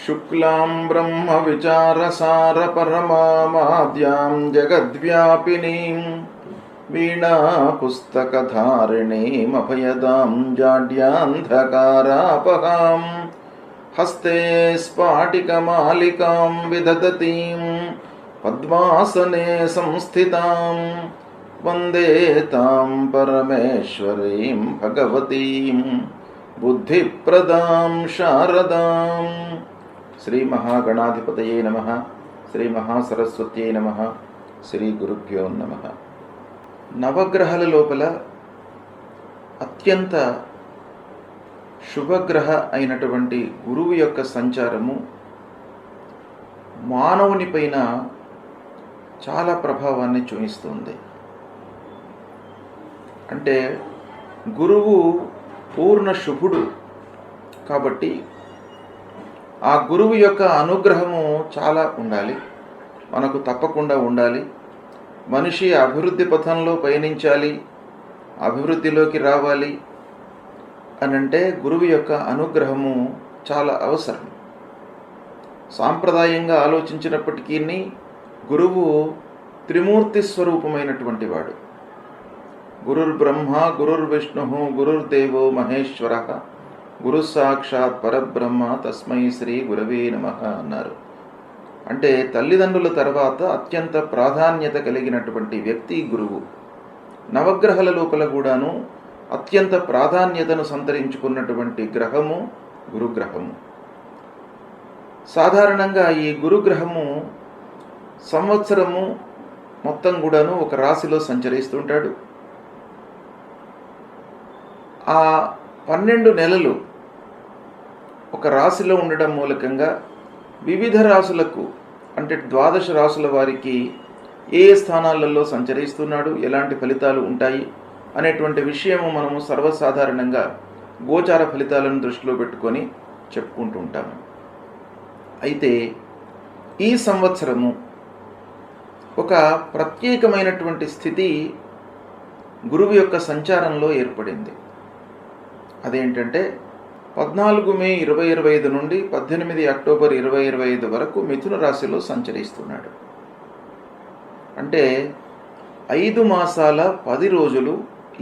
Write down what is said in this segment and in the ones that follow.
शुक्लां ब्रह्मविचारसारपरमामाद्यां जगद्व्यापिनीं वीणापुस्तकधारिणीमभयदां जाड्यान्धकारापहां हस्ते स्फाटिकमालिकां विदधतीं पद्मासने संस्थितां वन्दे तां परमेश्वरीं भगवतीं बुद्धिप्रदां शारदां। శ్రీ మహాగణాధిపతయే నమః. శ్రీ మహాసరస్వత్యై నమః. శ్రీ గురుభ్యో నమః. నవగ్రహాల లోపల అత్యంత శుభగ్రహ అయినటువంటి గురువు యొక్క సంచారము మానవుని పైన చాలా ప్రభావాన్ని చూపిస్తుంది. అంటే గురువు పూర్ణ శుభుడు కాబట్టి ఆ గురువు యొక్క అనుగ్రహము చాలా ఉండాలి, మనకు తప్పకుండా ఉండాలి. మనిషి అభివృద్ధి పథంలో పయనించాలి, అభివృద్ధిలోకి రావాలి అనంటే గురువు యొక్క అనుగ్రహము చాలా అవసరం. సాంప్రదాయంగా ఆలోచించినప్పటికీ గురువు త్రిమూర్తి స్వరూపమైనటువంటి వాడు. గురుర్బ్రహ్మ గురుర్విష్ణు గురుర్దేవో మహేశ్వర గురు సాక్షాత్ పరబ్రహ్మ తస్మై శ్రీ గురవే నమః అన్నారు. అంటే తల్లిదండ్రుల తర్వాత అత్యంత ప్రాధాన్యత కలిగినటువంటి వ్యక్తి గురువు. నవగ్రహాల లోపల కూడాను అత్యంత ప్రాధాన్యతను సంతరించుకున్నటువంటి గ్రహము గురుగ్రహము. సాధారణంగా ఈ గురుగ్రహము సంవత్సరము మొత్తం కూడాను ఒక రాశిలో సంచరిస్తుంటాడు. ఆ 12 నెలలు ఒక రాశిలో ఉండడం మూలకంగా వివిధ రాశులకు అంటే 12 రాశుల వారికి ఏ స్థానాలలో సంచరిస్తున్నాడు, ఎలాంటి ఫలితాలు ఉంటాయి అనేటువంటి విషయము మనము సర్వసాధారణంగా గోచార ఫలితాలను దృష్టిలో పెట్టుకొని చెప్పుకుంటూ ఉంటాము. అయితే ఈ సంవత్సరము ఒక ప్రత్యేకమైనటువంటి స్థితి గురువు యొక్క సంచారంలో ఏర్పడింది. అదేంటంటే 14 మే 2025 నుండి 18 అక్టోబర్ 2025 వరకు మిథున రాశిలో సంచరిస్తున్నాడు. అంటే 5 మాసాల 10 రోజులు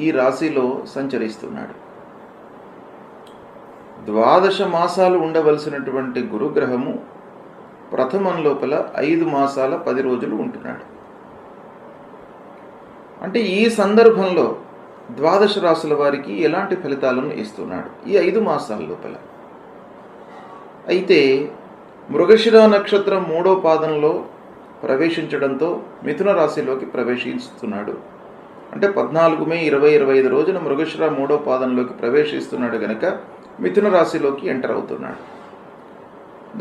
ఈ రాశిలో సంచరిస్తున్నాడు. 12 మాసాలు ఉండవలసినటువంటి గురుగ్రహము ప్రథమం లోపల 5 మాసాల 10 రోజులు ఉంటున్నాడు. అంటే ఈ సందర్భంలో 12 రాశుల వారికి ఎలాంటి ఫలితాలను ఇస్తున్నాడు ఈ 5 మాసాల లోపల. అయితే మృగశిర నక్షత్రం 3వ పాదంలో ప్రవేశించడంతో మిథున రాశిలోకి ప్రవేశిస్తున్నాడు. అంటే 14 మే 2025 రోజున మృగశిర 3వ పాదంలోకి ప్రవేశిస్తున్నాడు గనక మిథున రాశిలోకి ఎంటర్ అవుతున్నాడు.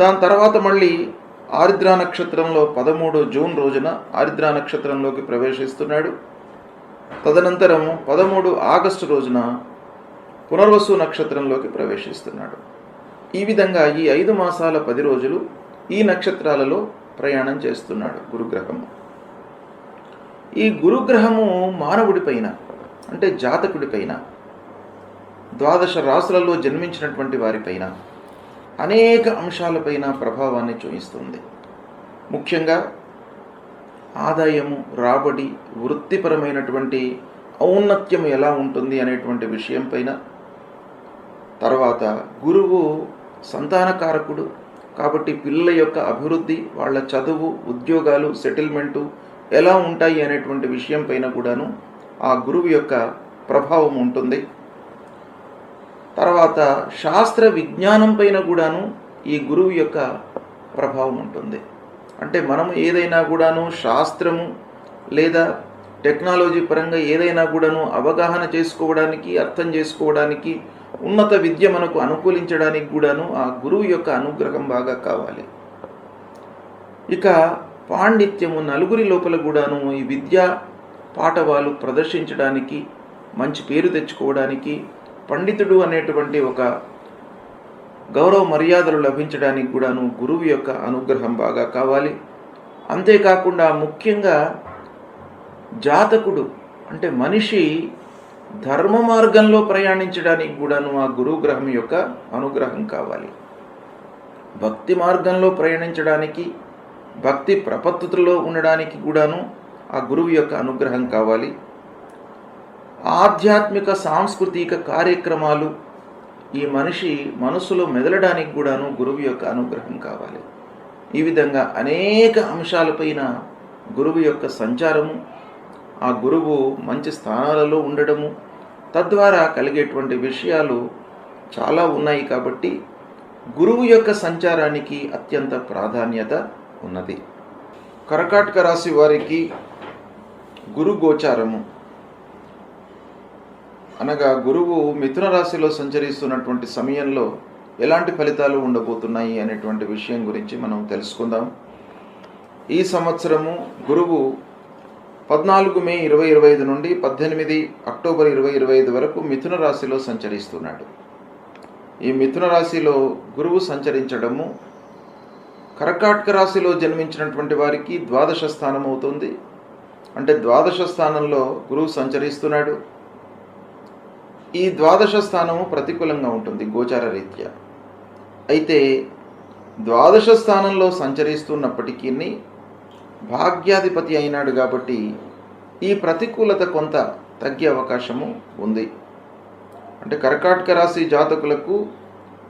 దాని తర్వాత మళ్ళీ ఆరిద్ర నక్షత్రంలో 13 జూన్ రోజున ఆరిద్ర నక్షత్రంలోకి ప్రవేశిస్తున్నాడు. తదనంతరం 13 ఆగస్టు రోజున పునర్వసు నక్షత్రంలోకి ప్రవేశిస్తున్నాడు. ఈ విధంగా ఈ 5 మాసాల 10 రోజులు ఈ నక్షత్రాలలో ప్రయాణం చేస్తున్నాడు గురుగ్రహము. ఈ గురుగ్రహము మానవుడి పైన అంటే జాతకుడి పైన 12 రాశులలో జన్మించినటువంటి వారిపైన అనేక అంశాలపైన ప్రభావాన్ని చూపిస్తుంది. ముఖ్యంగా ఆదాయము, రాబడి, వృత్తిపరమైనటువంటి ఔన్నత్యం ఎలా ఉంటుంది అనేటువంటి విషయం పైన, తర్వాత గురువు సంతానకారకుడు కాబట్టి పిల్లల యొక్క అభివృద్ధి, వాళ్ళ చదువు, ఉద్యోగాలు, సెటిల్మెంటు ఎలా ఉంటాయి అనేటువంటి విషయం పైన కూడాను ఆ గురువు యొక్క ప్రభావం ఉంటుంది. తర్వాత శాస్త్ర విజ్ఞానం పైన కూడాను ఈ గురువు యొక్క ప్రభావం ఉంటుంది. అంటే మనము ఏదైనా కూడాను శాస్త్రము లేదా టెక్నాలజీ పరంగా ఏదైనా కూడాను అవగాహన చేసుకోవడానికి, అర్థం చేసుకోవడానికి, ఉన్నత విద్య మనకు అనుకూలించడానికి కూడాను ఆ గురువు యొక్క అనుగ్రహం బాగా కావాలి. ఇక పాండిత్యము, నలుగురి లోపల కూడాను ఈ విద్యా పాఠవాలు ప్రదర్శించడానికి, మంచి పేరు తెచ్చుకోవడానికి, పండితుడు అనేటువంటి ఒక గౌరవ మర్యాదలు లభించడానికి కూడాను గురువు యొక్క అనుగ్రహం బాగా కావాలి. అంతేకాకుండా ముఖ్యంగా జాతకుడు అంటే మనిషి ధర్మ మార్గంలో ప్రయాణించడానికి కూడాను ఆ గురుగ్రహం యొక్క అనుగ్రహం కావాలి. భక్తి మార్గంలో ప్రయాణించడానికి, భక్తి ప్రపత్తులో ఉండడానికి కూడాను ఆ గురువు యొక్క అనుగ్రహం కావాలి. ఆధ్యాత్మిక సాంస్కృతిక కార్యక్రమాలు ఈ మనిషి మనసులో మెదలడానికి కూడాను గురువు యొక్క అనుగ్రహం కావాలి. ఈ విధంగా అనేక అంశాలపైన గురువు యొక్క సంచారము, ఆ గురువు మంచి స్థానాలలో ఉండడము, తద్వారా కలిగేటువంటి విషయాలు చాలా ఉన్నాయి. కాబట్టి గురువు యొక్క సంచారానికి అత్యంత ప్రాధాన్యత ఉన్నది. కర్కాటక రాశి వారికి గురు గోచారము అనగా గురువు మిథున రాశిలో సంచరిస్తున్నటువంటి సమయంలో ఎలాంటి ఫలితాలు ఉండబోతున్నాయి అనేటువంటి విషయం గురించి మనం తెలుసుకుందాం. ఈ సంవత్సరము గురువు 14 మే 2025 నుండి 18 అక్టోబర్ 2025 వరకు మిథున రాశిలో సంచరిస్తున్నాడు. ఈ మిథున రాశిలో గురువు సంచరించడము కర్కాటక రాశిలో జన్మించినటువంటి వారికి ద్వాదశ స్థానం అవుతుంది. అంటే ద్వాదశ స్థానంలో గురువు సంచరిస్తున్నాడు. ఈ ద్వాదశ స్థానము ప్రతికూలంగా ఉంటుంది గోచార రీత్యా. అయితే ద్వాదశ స్థానంలో సంచరిస్తున్నప్పటికీ భాగ్యాధిపతి అయినాడు కాబట్టి ఈ ప్రతికూలత కొంత తగ్గే అవకాశము ఉంది. అంటే కర్కాటక రాశి జాతకులకు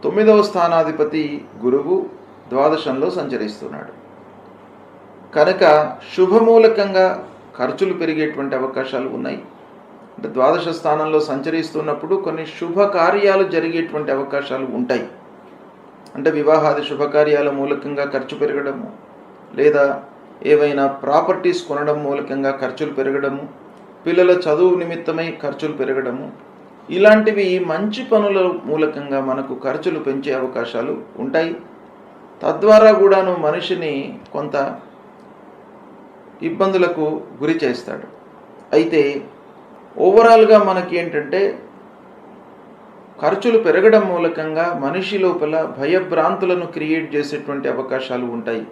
9వ స్థానాధిపతి గురువు ద్వాదశంలో సంచరిస్తున్నాడు కనుక శుభమూలకంగా ఖర్చులు పెరిగేటువంటి అవకాశాలు ఉన్నాయి. అంటే ద్వాదశ స్థానంలో సంచరిస్తున్నప్పుడు కొన్ని శుభకార్యాలు జరిగేటువంటి అవకాశాలు ఉంటాయి. అంటే వివాహాది శుభకార్యాల మూలకంగా ఖర్చు పెరగడము, లేదా ఏవైనా ప్రాపర్టీస్ కొనడం మూలకంగా ఖర్చులు పెరగడము, పిల్లల చదువు నిమిత్తమై ఖర్చులు పెరగడము, ఇలాంటివి మంచి పనుల మూలకంగా మనకు ఖర్చులు పెంచే అవకాశాలు ఉంటాయి. తద్వారా కూడాను మనిషిని కొంత ఇబ్బందులకు గురి చేస్తాడు. అయితే ఓవరాల్గా మనకి ఏంటంటే ఖర్చులు పెరగడం మూలకంగా మనిషి లోపల భయభ్రాంతులను క్రియేట్ చేసేటువంటి అవకాశాలు ఉంటాయి.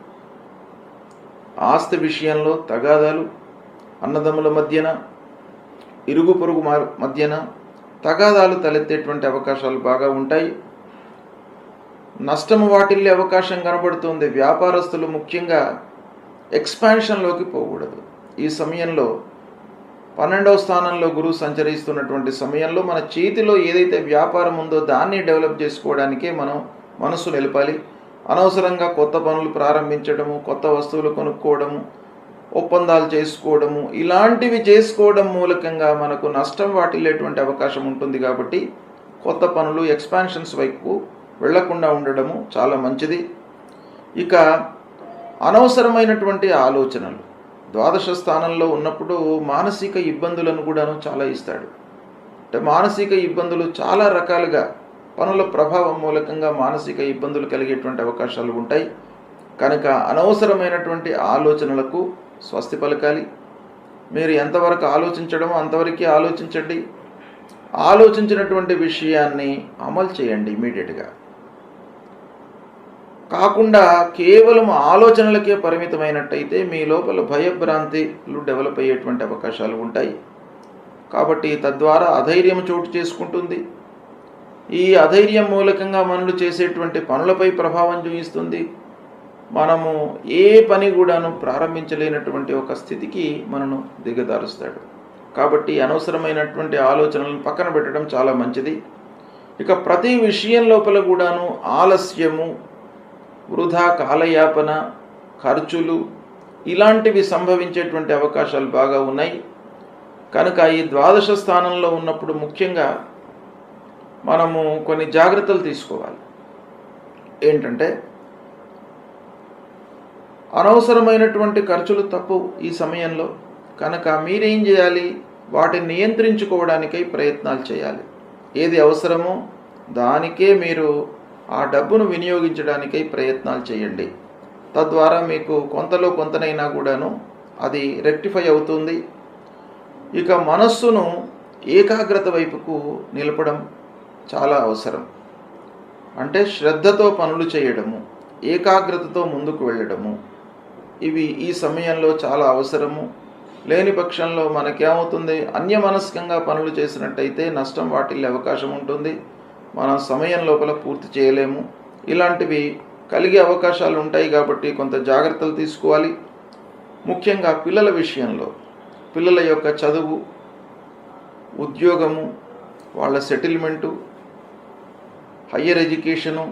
ఆస్తి విషయంలో తగాదాలు, అన్నదమ్ముల మధ్యన, ఇరుగు పొరుగు మధ్యన తగాదాలు తలెత్తేటువంటి అవకాశాలు బాగా ఉంటాయి. నష్టము వాటిల్లే అవకాశం కనబడుతుంది. వ్యాపారస్తులు ముఖ్యంగా ఎక్స్పాన్షన్లోకి పోకూడదు. ఈ సమయంలో 12వ స్థానంలో గురువు సంచరిస్తున్నటువంటి సమయంలో మన చేతిలో ఏదైతే వ్యాపారం ఉందో దాన్ని డెవలప్ చేసుకోవడానికే మనం మనసు నిలపాలి. అనవసరంగా కొత్త పనులు ప్రారంభించడము, కొత్త వస్తువులు కొనుక్కోవడము, ఒప్పందాలు చేసుకోవడము, ఇలాంటివి చేసుకోవడం మూలకంగా మనకు నష్టం వాటిల్లేటువంటి అవకాశం ఉంటుంది. కాబట్టి కొత్త పనులు, ఎక్స్పాన్షన్స్ వైపు వెళ్లకుండా ఉండడము చాలా మంచిది. ఇక అనవసరమైనటువంటి ఆలోచనలు ద్వాదశ స్థానంలో ఉన్నప్పుడు మానసిక ఇబ్బందులను కూడాను చాలా ఇస్తాడు. అంటే మానసిక ఇబ్బందులు చాలా రకాలుగా పనుల ప్రభావం మూలకంగా మానసిక ఇబ్బందులు కలిగేటువంటి అవకాశాలు ఉంటాయి. కనుక అనవసరమైనటువంటి ఆలోచనలకు స్వస్తి పలకాలి. మీరు ఎంతవరకు ఆలోచించడమో అంతవరకే ఆలోచించండి. ఆలోచించినటువంటి విషయాన్ని అమలు చేయండి ఇమీడియట్గా. కాకుండా కేవలం ఆలోచనలకే పరిమితమైనట్టయితే మీ లోపల భయభ్రాంతిలు డెవలప్ అయ్యేటువంటి అవకాశాలు ఉంటాయి. కాబట్టి తద్వారా అధైర్యం చోటు చేసుకుంటుంది. ఈ అధైర్యం మూలకంగా మనలు చేసేటువంటి పనులపై ప్రభావం చూపిస్తుంది. మనము ఏ పని కూడాను ప్రారంభించలేనటువంటి ఒక స్థితికి మనను దిగదారుస్తాడు. కాబట్టి అనవసరమైనటువంటి ఆలోచనలను పక్కన పెట్టడం చాలా మంచిది. ఇక ప్రతి విషయం లోపల కూడాను ఆలస్యము, వృధా కాలయాపన, ఖర్చులు ఇలాంటివి సంభవించేటువంటి అవకాశాలు బాగా ఉన్నాయి. కనుక ఈ ద్వాదశ స్థానంలో ఉన్నప్పుడు ముఖ్యంగా మనము కొన్ని జాగ్రత్తలు తీసుకోవాలి. ఏంటంటే అనవసరమైనటువంటి ఖర్చులు తప్పు ఈ సమయంలో. కనుక మీరేం చేయాలి? వాటిని నియంత్రించుకోవడానికై ప్రయత్నాలు చేయాలి. ఏది అవసరమో దానికే మీరు ఆ డబ్బును వినియోగించడానికై ప్రయత్నాలు చేయండి. తద్వారా మీకు కొంతలో కొంతనైనా కూడాను అది రెక్టిఫై అవుతుంది. ఇక మనస్సును ఏకాగ్రత వైపుకు నిలపడం చాలా అవసరం. అంటే శ్రద్ధతో పనులు చేయడము, ఏకాగ్రతతో ముందుకు వెళ్ళడము, ఇవి ఈ సమయంలో చాలా అవసరము. లేని పక్షంలో మనకేమవుతుంది? అన్యమనస్కంగా పనులు చేసినట్టయితే నష్టం వాటిల్లే అవకాశం ఉంటుంది. మనం సమయం లోపల పూర్తి చేయలేము. ఇలాంటివి కలిగే అవకాశాలు ఉంటాయి కాబట్టి కొంత జాగ్రత్తలు తీసుకోవాలి. ముఖ్యంగా పిల్లల విషయంలో పిల్లల యొక్క చదువు, ఉద్యోగము, వాళ్ళ సెటిల్మెంటు, హయ్యర్ ఎడ్యుకేషను,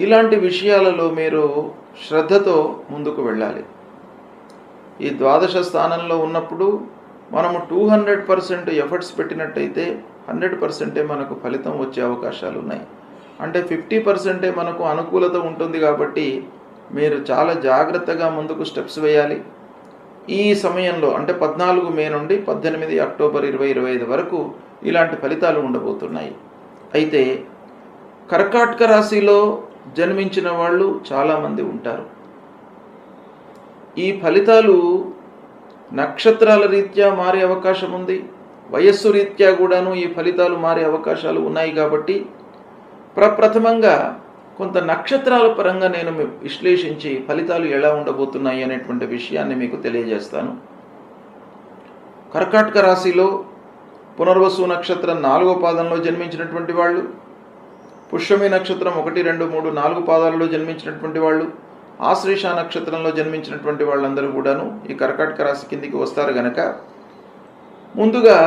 ఇలాంటి విషయాలలో మీరు శ్రద్ధతో ముందుకు వెళ్ళాలి. ఈ ద్వాదశ స్థానంలో ఉన్నప్పుడు మనము 200% ఎఫర్ట్స్ పెట్టినట్టయితే 100% మనకు ఫలితం వచ్చే అవకాశాలు ఉన్నాయి. అంటే 50% మనకు అనుకూలత ఉంటుంది కాబట్టి మీరు చాలా జాగ్రత్తగా ముందుకు స్టెప్స్ వేయాలి. ఈ సమయంలో అంటే 14 మే నుండి 18 అక్టోబర్ 2025 వరకు ఇలాంటి ఫలితాలు ఉండబోతున్నాయి. అయితే కర్కాటక రాశిలో జన్మించిన వాళ్ళు చాలామంది ఉంటారు. ఈ ఫలితాలు నక్షత్రాల రీత్యా మారే అవకాశం ఉంది, వయస్సు రీత్యా కూడాను ఈ ఫలితాలు మారే అవకాశాలు ఉన్నాయి. కాబట్టి ప్రప్రథమంగా కొంత నక్షత్రాల పరంగా నేను విశ్లేషించి ఫలితాలు ఎలా ఉండబోతున్నాయి అనేటువంటి విషయాన్ని మీకు తెలియజేస్తాను. కర్కాటక రాశిలో పునర్వసు నక్షత్రం 4వ పాదంలో జన్మించినటువంటి వాళ్ళు, పుష్యమి నక్షత్రం 1, 2, 3, 4 పాదాలలో జన్మించినటువంటి వాళ్ళు, ఆశ్లేష నక్షత్రంలో జన్మించినటువంటి వాళ్ళందరూ కూడాను ఈ కర్కాటక రాశి కిందికి వస్తారు గనక ముందుగా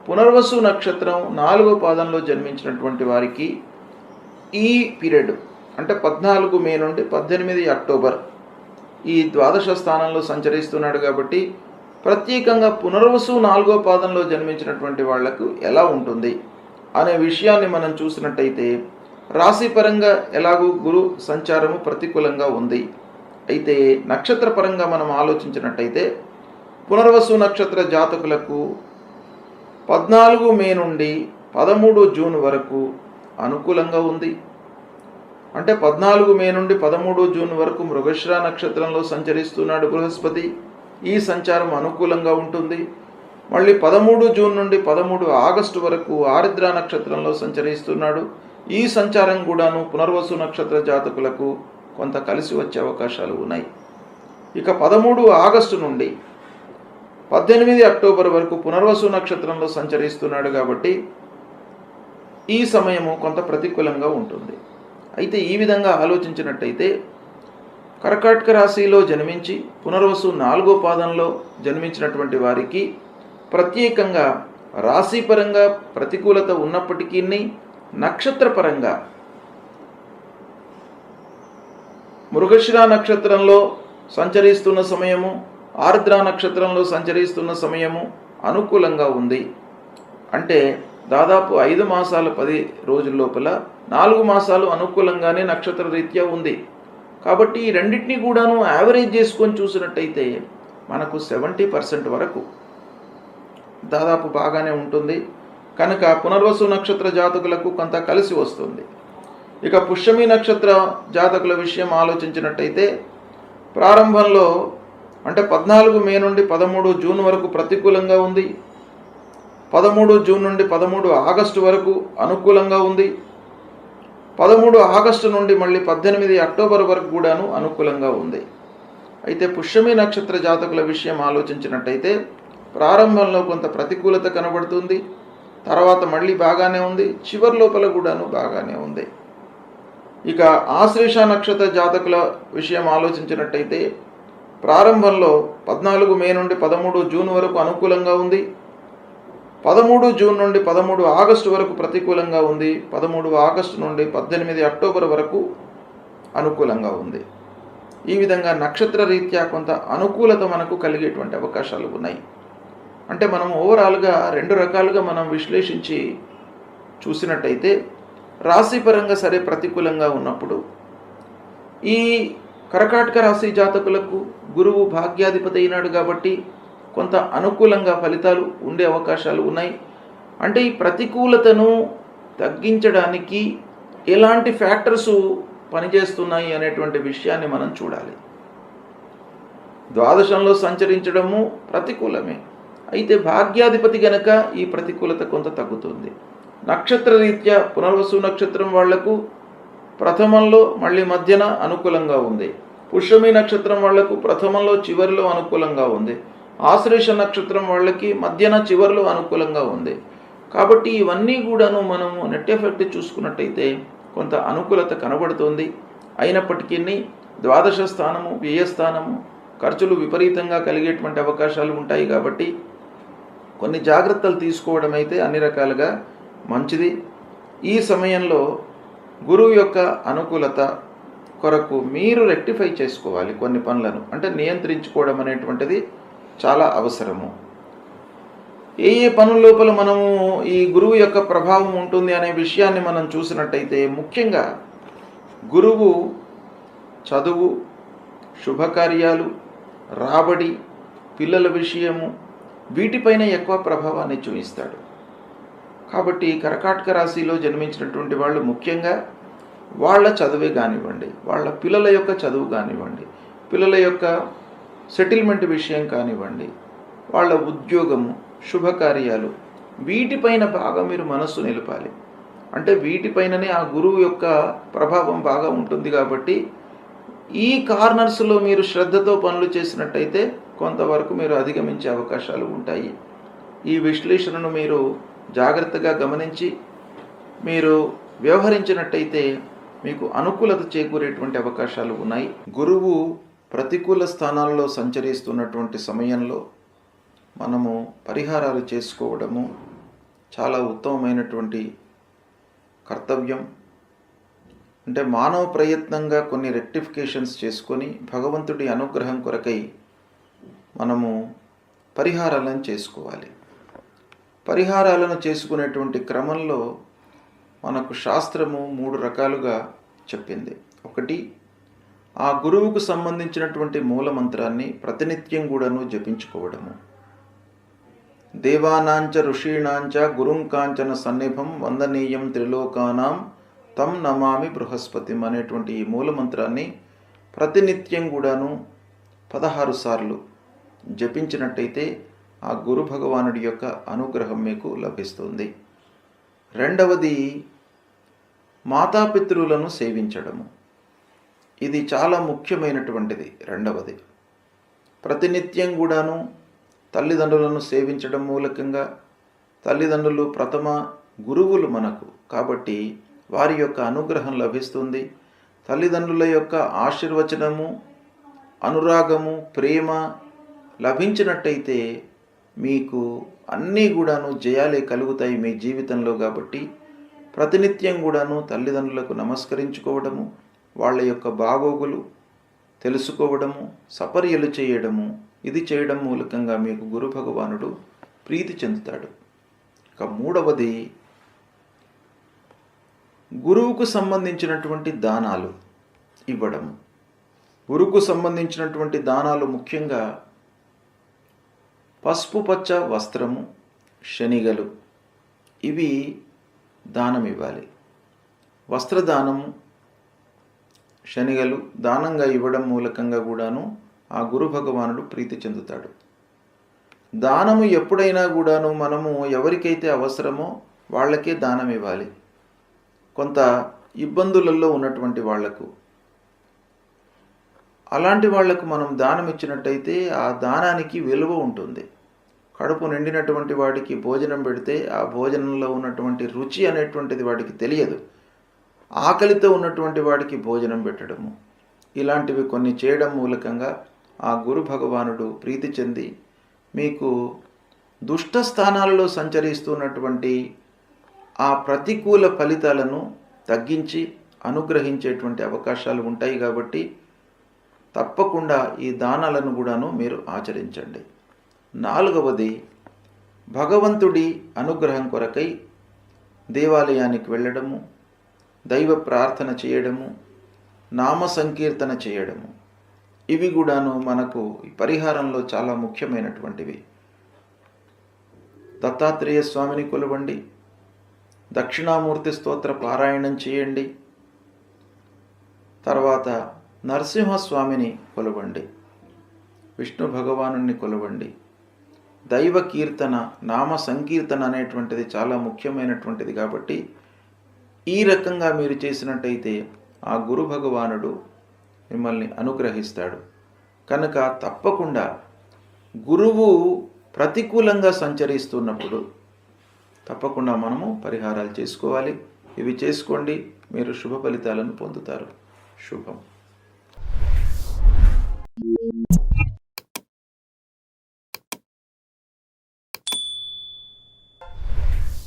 పునర్వసు నక్షత్రం 4వ పాదంలో జన్మించినటువంటి వారికి ఈ పీరియడ్ అంటే 14 మే నుండి 18 అక్టోబర్ ఈ ద్వాదశ స్థానంలో సంచరిస్తున్నాడు. కాబట్టి ప్రత్యేకంగా పునర్వసు 4వ పాదంలో జన్మించినటువంటి వాళ్లకు ఎలా ఉంటుంది అనే విషయాన్ని మనం చూసినట్టయితే రాశిపరంగా ఎలాగూ గురు సంచారము ప్రతికూలంగా ఉంది. అయితే నక్షత్ర పరంగా మనం ఆలోచించినట్టయితే పునర్వసు నక్షత్ర జాతకులకు 14 మే నుండి 13 జూన్ వరకు అనుకూలంగా ఉంది. అంటే 14 మే నుండి 13 జూన్ వరకు మృగశిర నక్షత్రంలో సంచరిస్తున్నాడు బృహస్పతి. ఈ సంచారం అనుకూలంగా ఉంటుంది. మళ్ళీ 13 జూన్ నుండి 13 ఆగస్టు వరకు ఆరుద్ర నక్షత్రంలో సంచరిస్తున్నాడు. ఈ సంచారం కూడాను పునర్వసు నక్షత్ర జాతకులకు కొంత కలిసి వచ్చే అవకాశాలు ఉన్నాయి. ఇక 13 ఆగస్టు నుండి 18 అక్టోబర్ వరకు పునర్వసు నక్షత్రంలో సంచరిస్తున్నాడు. కాబట్టి ఈ సమయము కొంత ప్రతికూలంగా ఉంటుంది. అయితే ఈ విధంగా ఆలోచించినట్టయితే కర్కాటక రాశిలో జన్మించి పునర్వసు 4వ పాదంలో జన్మించినటువంటి వారికి ప్రత్యేకంగా రాశిపరంగా ప్రతికూలత ఉన్నప్పటికీ నక్షత్రపరంగా మృగశిర నక్షత్రంలో సంచరిస్తున్న సమయము, ఆర్ద్ర నక్షత్రంలో సంచరిస్తున్న సమయము అనుకూలంగా ఉంది. అంటే దాదాపు 5 మాసాలు 10 రోజుల లోపల 4 మాసాలు అనుకూలంగానే నక్షత్ర రీత్యా ఉంది. కాబట్టి ఈ రెండింటినీ కూడాను యావరేజ్ చేసుకొని చూసినట్టయితే మనకు 70% వరకు దాదాపు బాగానే ఉంటుంది. కనుక పునర్వసు నక్షత్ర జాతకులకు కొంత కలిసి వస్తుంది. ఇక పుష్యమి నక్షత్ర జాతకుల విషయం ఆలోచించినట్టయితే ప్రారంభంలో అంటే 14 మే నుండి 13 జూన్ వరకు ప్రతికూలంగా ఉంది. 13 జూన్ నుండి 13 ఆగస్టు వరకు అనుకూలంగా ఉంది. 13 ఆగస్టు నుండి మళ్ళీ 18 అక్టోబర్ వరకు కూడాను అనుకూలంగా ఉంది. అయితే పుష్యమి నక్షత్ర జాతకుల విషయం ఆలోచించినట్టయితే ప్రారంభంలో కొంత ప్రతికూలత కనబడుతుంది. తర్వాత మళ్ళీ బాగానే ఉంది. చివరి లోపల కూడాను బాగానే ఉంది. ఇక ఆశ్లేష నక్షత్ర జాతకుల విషయం ఆలోచించినట్టయితే ప్రారంభంలో 14 మే నుండి 13 జూన్ వరకు అనుకూలంగా ఉంది. 13 జూన్ నుండి 13 ఆగస్టు వరకు ప్రతికూలంగా ఉంది. 13 ఆగస్టు నుండి 18 అక్టోబర్ వరకు అనుకూలంగా ఉంది. ఈ విధంగా నక్షత్ర రీత్యా కొంత అనుకూలత మనకు కలిగేటువంటి అవకాశాలు ఉన్నాయి. అంటే మనం ఓవరాల్గా 2 రకాలుగా మనం విశ్లేషించి చూసినట్టయితే రాశిపరంగా సరే ప్రతికూలంగా ఉన్నప్పుడు ఈ కర్కాటక రాశి జాతకులకు గురువు భాగ్యాధిపతి అయినాడు కాబట్టి కొంత అనుకూలంగా ఫలితాలు ఉండే అవకాశాలు ఉన్నాయి. అంటే ఈ ప్రతికూలతను తగ్గించడానికి ఎలాంటి ఫ్యాక్టర్స్ పనిచేస్తున్నాయి అనేటువంటి విషయాన్ని మనం చూడాలి. ద్వాదశంలో సంచరించడము ప్రతికూలమే. అయితే భాగ్యాధిపతి గనక ఈ ప్రతికూలత కొంత తగ్గుతుంది. నక్షత్ర రీత్యా పునర్వసు నక్షత్రం వాళ్లకు ప్రథమంలో మళ్ళీ మధ్యన అనుకూలంగా ఉంది. పుష్యమి నక్షత్రం వాళ్లకు ప్రథమంలో చివరిలో అనుకూలంగా ఉంది. ఆశ్లేష నక్షత్రం వాళ్ళకి మధ్యన చివరిలో అనుకూలంగా ఉంది. కాబట్టి ఇవన్నీ కూడాను మనము నెట్ ఎఫెక్ట్ చూసుకున్నట్టయితే కొంత అనుకూలత కనబడుతుంది. అయినప్పటికీ ద్వాదశ స్థానము, వ్యయస్థానము, ఖర్చులు విపరీతంగా కలిగేటువంటి అవకాశాలు ఉంటాయి. కాబట్టి కొన్ని జాగ్రత్తలు తీసుకోవడం అయితే అన్ని రకాలుగా మంచిది. ఈ సమయంలో గురువు యొక్క అనుకూలత కొరకు మీరు రెక్టిఫై చేసుకోవాలి కొన్ని పనులను, అంటే నియంత్రించుకోవడం అనేటువంటిది చాలా అవసరము. ఏ ఏ పనుల లోపల మనము ఈ గురువు యొక్క ప్రభావం ఉంటుంది అనే విషయాన్ని మనం చూసినట్టయితే, ముఖ్యంగా గురువు చదువు, శుభకార్యాలు, రాబడి, పిల్లల విషయము, వీటిపైన ఎక్కువ ప్రభావాన్ని చూపిస్తాడు. కాబట్టి కర్కాటక రాశిలో జన్మించినటువంటి వాళ్ళు ముఖ్యంగా వాళ్ళ చదువే కానివ్వండి, వాళ్ళ పిల్లల యొక్క చదువు కానివ్వండి, పిల్లల యొక్క సెటిల్మెంట్ విషయం కానివ్వండి, వాళ్ళ ఉద్యోగము, శుభకార్యాలు, వీటిపైన బాగా మీరు మనస్సు నిలపాలి. అంటే వీటిపైననే ఆ గురువు యొక్క ప్రభావం బాగా ఉంటుంది. కాబట్టి ఈ కార్నర్స్లో మీరు శ్రద్ధతో పనులు చేసినట్టయితే కొంతవరకు మీరు అధిగమించే అవకాశాలు ఉంటాయి. ఈ విశ్లేషణను మీరు జాగ్రత్తగా గమనించి మీరు వ్యవహరించినట్టయితే మీకు అనుకూలత చేకూరేటువంటి అవకాశాలు ఉన్నాయి. గురువు ప్రతికూల స్థానాల్లో సంచరిస్తున్నటువంటి సమయంలో మనము పరిహారాలు చేసుకోవడము చాలా ఉత్తమమైనటువంటి కర్తవ్యం. అంటే మానవ ప్రయత్నంగా కొన్ని రెక్టిఫికేషన్స్ చేసుకొని భగవంతుడి అనుగ్రహం కొరకై మనము పరిహారాలను చేసుకోవాలి. పరిహారాలను చేసుకునేటువంటి క్రమంలో మనకు శాస్త్రము 3 రకాలుగా చెప్పింది. ఒకటి, ఆ గురువుకు సంబంధించినటువంటి మూలమంత్రాన్ని ప్రతినిత్యం కూడాను జపించుకోవడము. దేవానాంచ ఋషీణాంచ గురుంకాంచన సన్నిభం వందనీయం త్రిలోకానాం తం నమామి బృహస్పతిం అనేటువంటి ఈ మూలమంత్రాన్ని ప్రతినిత్యం కూడాను 16 సార్లు జపించినట్టయితే ఆ గురు భగవానుడి యొక్క అనుగ్రహం మీకు లభిస్తుంది. రెండవది, మాతాపితృలను సేవించడము. ఇది చాలా ముఖ్యమైనటువంటిది. రెండవది, ప్రతినిత్యం కూడాను తల్లిదండ్రులను సేవించడం మూలకంగా, తల్లిదండ్రులు ప్రథమ గురువులు మనకు, కాబట్టి వారి యొక్క అనుగ్రహం లభిస్తుంది. తల్లిదండ్రుల యొక్క ఆశీర్వచనము, అనురాగము, ప్రేమ లభించినట్టయితే మీకు అన్నీ కూడాను జయాలే కలుగుతాయి మీ జీవితంలో. కాబట్టి ప్రతినిత్యం కూడాను తల్లిదండ్రులకు నమస్కరించుకోవడము, వాళ్ళ యొక్క బాగోగులు తెలుసుకోవడము, సపర్యలు చేయడము, ఇది చేయడం మూలకంగా మీకు గురు భగవానుడు ప్రీతి చెందుతాడు. ఇక మూడవది, గురువుకు సంబంధించినటువంటి దానాలు ఇవ్వడం. గురువుకు సంబంధించినటువంటి దానాలు ముఖ్యంగా పసుపు పచ్చ వస్త్రము, శనిగలు, ఇవి దానం ఇవ్వాలి. వస్త్రదానము, శనిగలు దానంగా ఇవ్వడం మూలకంగా కూడాను ఆ గురు భగవానుడు ప్రీతి చెందుతాడు. దానము ఎప్పుడైనా కూడాను మనము ఎవరికైతే అవసరమో వాళ్ళకే దానం ఇవ్వాలి. కొంత ఇబ్బందులలో ఉన్నటువంటి వాళ్లకు, అలాంటి వాళ్లకు మనం దానం ఇచ్చినట్టయితే ఆ దానానికి విలువ ఉంటుంది. కడుపు నిండినటువంటి వాడికి భోజనం పెడితే ఆ భోజనంలో ఉన్నటువంటి రుచి అనేటువంటిది వాడికి తెలియదు. ఆకలితో ఉన్నటువంటి వాడికి భోజనం పెట్టడము, ఇలాంటివి కొన్ని చేయడం మూలకంగా ఆ గురు భగవానుడు ప్రీతి చెంది మీకు దుష్ట స్థానాలలో సంచరిస్తున్నటువంటి ఆ ప్రతికూల ఫలితాలను తగ్గించి అనుగ్రహించేటువంటి అవకాశాలు ఉంటాయి. కాబట్టి తప్పకుండా ఈ దానాలను కూడాను మీరు ఆచరించండి. నాలుగవది, భగవంతుడి అనుగ్రహం కొరకై దేవాలయానికి వెళ్ళడము, దైవ ప్రార్థన చేయడము, నామ సంకీర్తన చేయడము, ఇవి కూడాను మనకు ఈ పరిహారంలో చాలా ముఖ్యమైనటువంటివి. దత్తాత్రేయ స్వామిని కొలవండి, దక్షిణామూర్తి స్తోత్ర పారాయణం చేయండి, తర్వాత నరసింహస్వామిని కొలవండి, విష్ణు భగవానుని కొలవండి. దైవ కీర్తన, నామ సంకీర్తన అనేటువంటిది చాలా ముఖ్యమైనటువంటిది. కాబట్టి ఈ రకంగా మీరు చేసినట్టయితే ఆ గురు భగవానుడు మిమ్మల్ని అనుగ్రహిస్తాడు. కనుక తప్పకుండా గురువు ప్రతికూలంగా సంచరిస్తున్నప్పుడు తప్పకుండా మనము పరిహారాలు చేసుకోవాలి. ఇవి చేసుకోండి, మీరు శుభ ఫలితాలను పొందుతారు. శుభం.